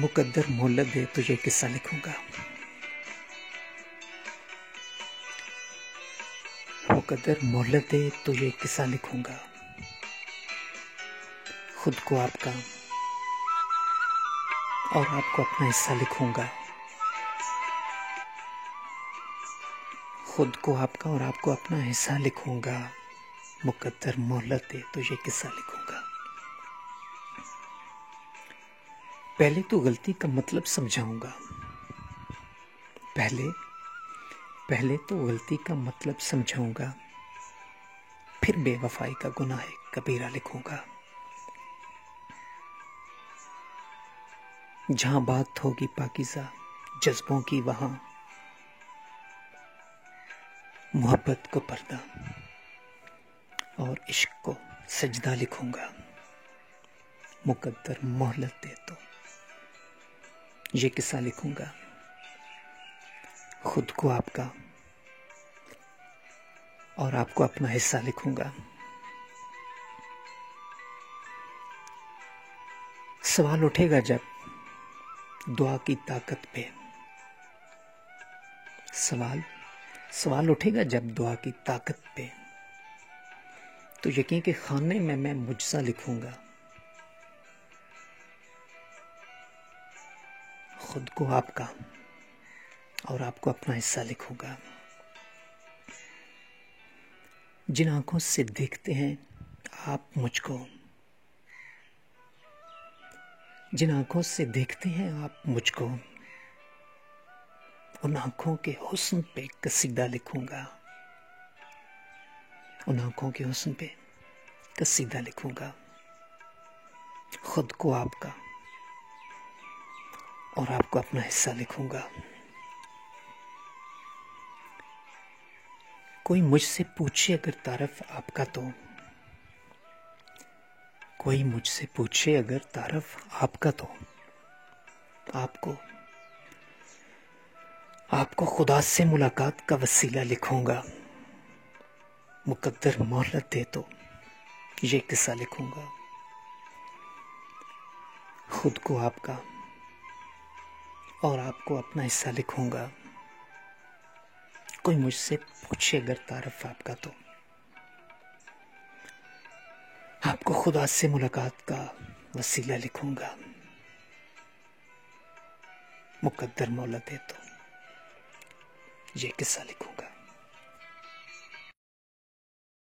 मुकद्दर मोहलत दे तो ये किस्सा लिखूंगा। मुकद्दर मोहलत दे तो ये किस्सा लिखूंगा। खुद को आपका और आपको अपना हिस्सा लिखूंगा। खुद को आपका और आपको अपना हिस्सा लिखूंगा। मुकद्दर मोहलत दे तो ये किस्सा लिखूंगा। पहले तो गलती का मतलब समझाऊंगा। पहले तो गलती का मतलब समझाऊंगा, फिर बेवफाई का गुनाह कबीरा लिखूंगा। जहां बात होगी पाकीज़ा जज्बों की, वहां मोहब्बत को पर्दा और इश्क को सजदा लिखूंगा। मुकद्दर मोहलत दे तो ये किस्सा लिखूंगा। खुद को आपका और आपको अपना हिस्सा लिखूंगा। सवाल उठेगा जब दुआ की ताकत पे, सवाल उठेगा जब दुआ की ताकत पे, तो यकीन के खाने में मैं मुझसा लिखूंगा। खुद को आपका और आपको अपना हिस्सा लिखूंगा। जिन आंखों से देखते हैं आप मुझको, जिन आंखों से देखते हैं आप मुझको, उन आंखों के हुस्न पे कसीदा लिखूंगा। उन आंखों के हुस्न पे कसीदा लिखूंगा। खुद को आपका और आपको अपना हिस्सा लिखूंगा। कोई मुझसे पूछे अगर तारफ आपका तो, कोई मुझसे पूछे अगर तारफ आपका तो, आपको खुदा से मुलाकात का वसीला लिखूंगा। मुकद्दर मोहलत दे तो ये किस्सा लिखूंगा। खुद को आपका और आपको अपना हिस्सा लिखूंगा। कोई मुझसे पूछे अगर तारफ आपका तो, आपको खुदा से मुलाकात का वसीला लिखूंगा। मुकद्दर मोहलत दे तो ये किस्सा लिखूंगा।